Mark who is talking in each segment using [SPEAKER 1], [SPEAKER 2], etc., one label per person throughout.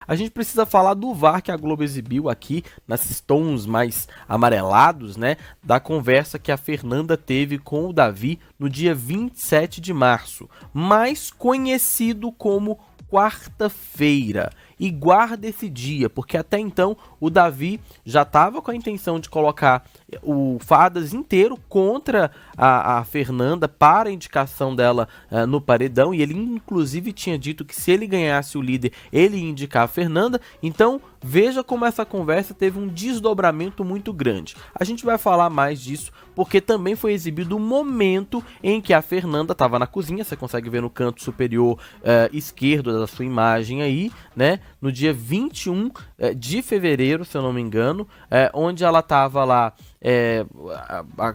[SPEAKER 1] a gente precisa falar do VAR que a Globo exibiu aqui, nesses tons mais amarelados, né, da conversa que a Fernanda teve com o Davi no dia 27 de março, mais conhecido como quarta-feira. E guarda esse dia, porque até então o Davi já estava com a intenção de colocar o Fadas inteiro contra a Fernanda para a indicação dela no paredão, e ele inclusive tinha dito que se ele ganhasse o líder, ele ia indicar a Fernanda. Então veja como essa conversa teve um desdobramento muito grande. A gente vai falar mais disso, porque também foi exibido o momento em que a Fernanda estava na cozinha, você consegue ver no canto superior esquerdo da sua imagem aí, né? No dia 21 de fevereiro, se eu não me engano, onde ela estava lá,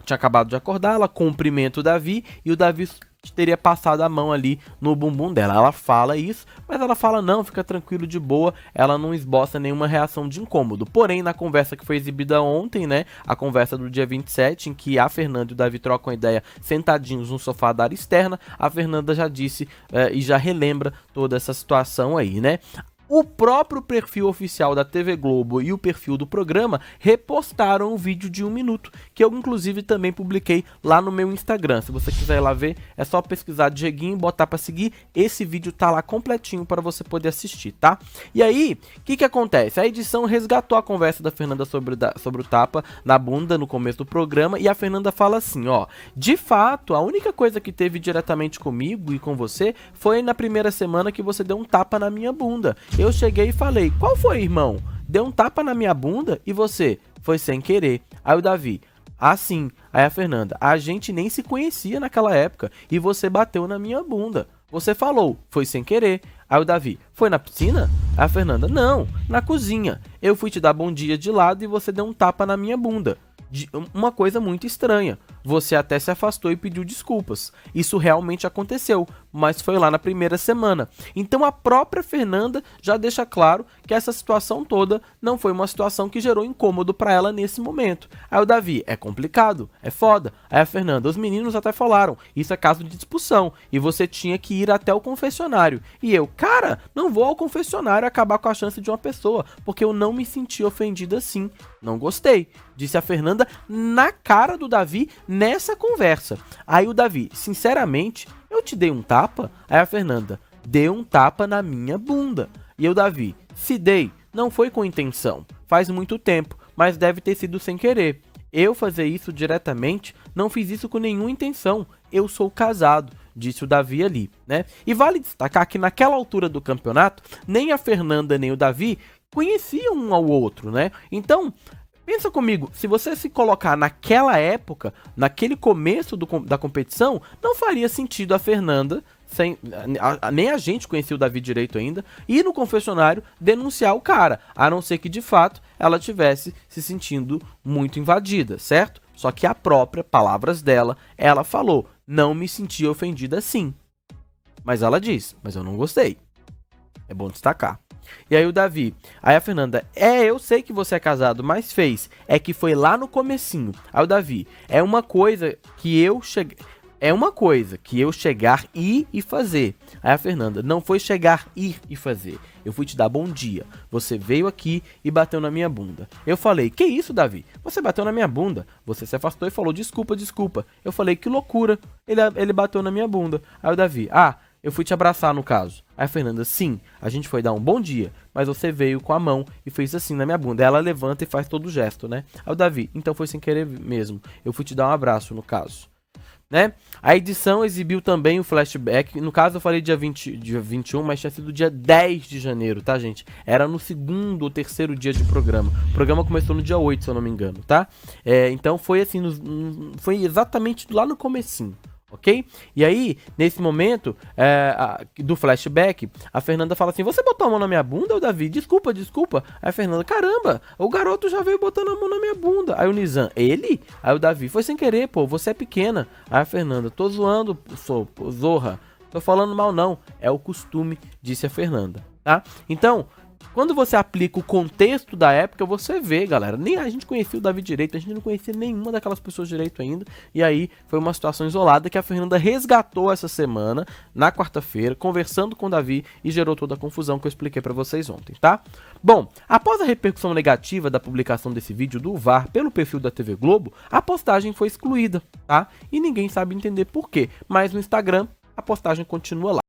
[SPEAKER 1] tinha acabado de acordar, ela cumprimenta o Davi e o Davi teria passado a mão ali no bumbum dela. Ela fala isso, mas ela fala não, fica tranquilo, de boa, ela não esboça nenhuma reação de incômodo. Porém, na conversa que foi exibida ontem, né, a conversa do dia 27, em que a Fernanda e o Davi trocam ideia sentadinhos no sofá da área externa, a Fernanda já disse e já relembra toda essa situação aí, né? O próprio perfil oficial da TV Globo e o perfil do programa repostaram um vídeo de 1 minuto, que eu inclusive também publiquei lá no meu Instagram. Se você quiser ir lá ver, é só pesquisar Dieguinho, botar para seguir. Esse vídeo tá lá completinho para você poder assistir, tá? E aí, o que acontece? A edição resgatou a conversa da Fernanda sobre o tapa na bunda no começo do programa, e a Fernanda fala assim, ó: de fato, a única coisa que teve diretamente comigo e com você foi na primeira semana que você deu um tapa na minha bunda. Eu cheguei e falei, qual foi, irmão? Deu um tapa na minha bunda e você? Foi sem querer. Aí o Davi, sim. Aí a Fernanda, a gente nem se conhecia naquela época e você bateu na minha bunda. Você falou, foi sem querer. Aí o Davi, foi na piscina? Aí a Fernanda, não, na cozinha. Eu fui te dar bom dia de lado e você deu um tapa na minha bunda. Uma coisa muito estranha. Você até se afastou e pediu desculpas. Isso realmente aconteceu, mas foi lá na primeira semana. Então a própria Fernanda já deixa claro que essa situação toda não foi uma situação que gerou incômodo para ela nesse momento. Aí o Davi, é complicado, é foda. Aí a Fernanda, os meninos até falaram, isso é caso de discussão e você tinha que ir até o confessionário. E eu, cara, não vou ao confessionário acabar com a chance de uma pessoa, porque eu não me senti ofendida assim. Não gostei, disse a Fernanda na cara do Davi nessa conversa. Aí o Davi, sinceramente, eu te dei um tapa? Aí a Fernanda, deu um tapa na minha bunda. E o Davi, se dei, não foi com intenção. Faz muito tempo, mas deve ter sido sem querer. Eu fazer isso diretamente, não fiz isso com nenhuma intenção. Eu sou casado, disse o Davi ali, né? E vale destacar que naquela altura do campeonato, nem a Fernanda nem o Davi conheciam um ao outro, né? Então, pensa comigo, se você se colocar naquela época, naquele começo da competição, não faria sentido a Fernanda, nem a gente conhecia o Davi direito ainda, ir no confessionário denunciar o cara, a não ser que de fato ela tivesse se sentindo muito invadida, certo? Só que a própria, palavras dela, ela falou, não me senti ofendida sim. Mas ela diz, mas eu não gostei. É bom destacar. E aí o Davi, aí a Fernanda, eu sei que você é casado, mas fez, é que foi lá no comecinho. Aí o Davi, é uma coisa que eu chegar, ir e fazer. Aí a Fernanda, não foi chegar, ir e fazer. Eu fui te dar bom dia. Você veio aqui e bateu na minha bunda. Eu falei, que isso, Davi? Você bateu na minha bunda. Você se afastou e falou, desculpa, desculpa. Eu falei, que loucura. Ele bateu na minha bunda. Aí o Davi, eu fui te abraçar no caso. Aí a Fernanda, sim, a gente foi dar um bom dia, mas você veio com a mão e fez assim na minha bunda. Ela levanta e faz todo o gesto, né? Aí o Davi, então foi sem querer mesmo. Eu fui te dar um abraço no caso. Né? A edição exibiu também o flashback, no caso eu falei dia 21, mas tinha sido dia 10 de janeiro, tá, gente? Era no segundo ou terceiro dia de programa. O programa começou no dia 8, se eu não me engano, tá? Então foi assim, foi exatamente lá no comecinho. Ok? E aí, nesse momento do flashback, a Fernanda fala assim, você botou a mão na minha bunda, Davi? Desculpa, desculpa. Aí a Fernanda, caramba, o garoto já veio botando a mão na minha bunda. Aí o Nizam, ele? Aí o Davi, foi sem querer, pô, você é pequena. Aí a Fernanda, tô zoando, zorra. Tô falando mal não, é o costume, disse a Fernanda, tá? Então, Quando você aplica o contexto da época, você vê, galera, nem a gente conhecia o Davi direito, a gente não conhecia nenhuma daquelas pessoas direito ainda, e aí foi uma situação isolada que a Fernanda resgatou essa semana, na quarta-feira, conversando com o Davi, e gerou toda a confusão que eu expliquei pra vocês ontem, tá? Bom, após a repercussão negativa da publicação desse vídeo do VAR pelo perfil da TV Globo, a postagem foi excluída, tá? E ninguém sabe entender por quê, mas no Instagram a postagem continua lá.